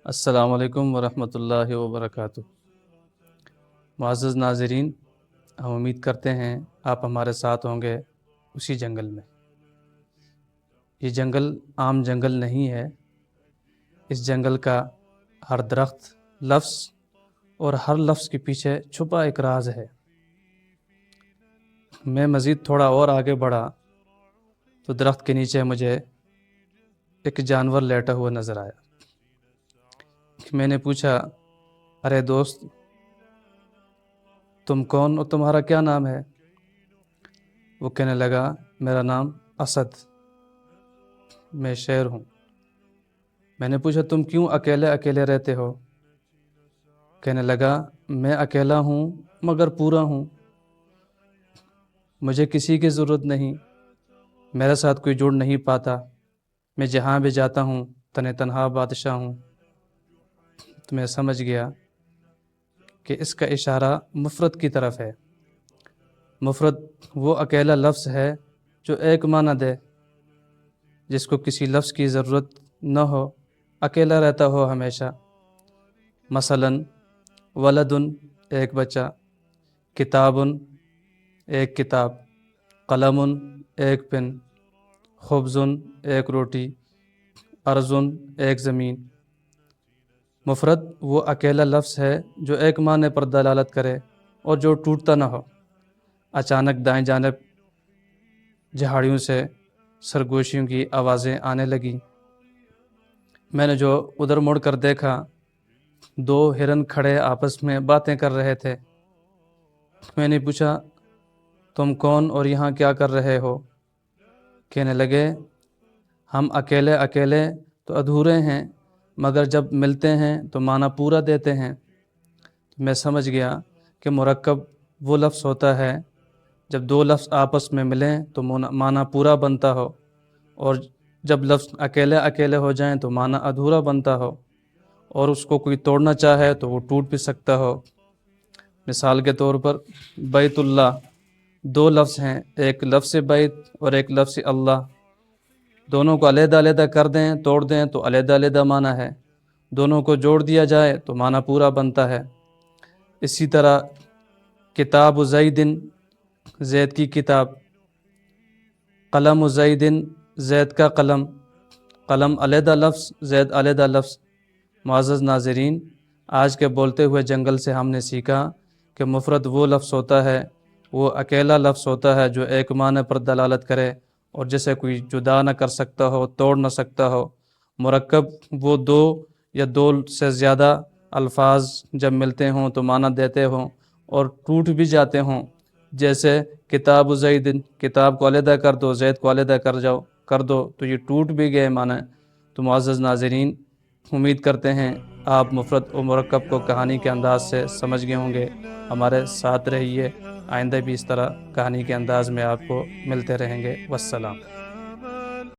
السلام علیکم ورحمۃ اللہ وبرکاتہ۔ معزز ناظرین، ہم امید کرتے ہیں آپ ہمارے ساتھ ہوں گے اسی جنگل میں۔ یہ جنگل عام جنگل نہیں ہے۔ اس جنگل کا ہر درخت، لفظ اور ہر لفظ کے پیچھے چھپا ایک راز ہے۔ میں مزید تھوڑا اور آگے بڑھا تو درخت کے نیچے مجھے ایک جانور لیٹا ہوا نظر آیا۔ میں نے پوچھا، ارے دوست، تم کون اور تمہارا کیا نام ہے؟ وہ کہنے لگا، میرا نام اسد، میں شیر ہوں۔ میں نے پوچھا، تم کیوں اکیلے اکیلے رہتے ہو؟ کہنے لگا، میں اکیلا ہوں مگر پورا ہوں، مجھے کسی کی ضرورت نہیں، میرے ساتھ کوئی جڑ نہیں پاتا، میں جہاں بھی جاتا ہوں تنہا بادشاہ ہوں۔ تو میں سمجھ گیا کہ اس کا اشارہ مفرد کی طرف ہے۔ مفرد وہ اکیلا لفظ ہے جو ایک معنی دے، جس کو کسی لفظ کی ضرورت نہ ہو، اکیلا رہتا ہو ہمیشہ۔ مثلاً ولدن ایک بچہ، کتابن ایک کتاب، قلمن ایک پن، خبزن ایک روٹی، ارضن ایک زمین۔ مفرد وہ اکیلا لفظ ہے جو ایک معنی پر دلالت کرے اور جو ٹوٹتا نہ ہو۔ اچانک دائیں جانب جھاڑیوں سے سرگوشیوں کی آوازیں آنے لگیں۔ میں نے جو ادھر مڑ کر دیکھا، دو ہرن کھڑے آپس میں باتیں کر رہے تھے۔ میں نے پوچھا، تم کون اور یہاں کیا کر رہے ہو؟ کہنے لگے، ہم اکیلے اکیلے تو ادھورے ہیں، مگر جب ملتے ہیں تو معنی پورا دیتے ہیں۔ میں سمجھ گیا کہ مرکب وہ لفظ ہوتا ہے جب دو لفظ آپس میں ملیں تو معنی پورا بنتا ہو، اور جب لفظ اکیلے اکیلے ہو جائیں تو معنی ادھورا بنتا ہو، اور اس کو کوئی توڑنا چاہے تو وہ ٹوٹ بھی سکتا ہو۔ مثال کے طور پر بیت اللہ، دو لفظ ہیں، ایک لفظ بیت اور ایک لفظ اللہ۔ دونوں کو علیحدہ علیحدہ کر دیں، توڑ دیں تو علیحدہ علیحدہ معنی ہے، دونوں کو جوڑ دیا جائے تو معنی پورا بنتا ہے۔ اسی طرح کتاب زیدن، زید کی کتاب، قلم زیدن، زید کا قلم، قلم علیحدہ لفظ، زید علیحدہ لفظ۔ معزز ناظرین، آج کے بولتے ہوئے جنگل سے ہم نے سیکھا کہ مفرد وہ لفظ ہوتا ہے، وہ اکیلا لفظ ہوتا ہے جو ایک معنی پر دلالت کرے اور جسے کوئی جدا نہ کر سکتا ہو، توڑ نہ سکتا ہو۔ مرکب وہ دو یا دو سے زیادہ الفاظ جب ملتے ہوں تو معنی دیتے ہوں اور ٹوٹ بھی جاتے ہوں، جیسے کتاب زیدن، کتاب کو علیحدہ کر دو، زید کو علیحدہ کر دو تو یہ ٹوٹ بھی گئے معنی۔ تو معزز ناظرین، امید کرتے ہیں آپ مفرد و مرکب کو کہانی کے انداز سے سمجھ گئے ہوں گے۔ ہمارے ساتھ رہیے، آئندہ بھی اس طرح کہانی کے انداز میں آپ کو ملتے رہیں گے۔ والسلام۔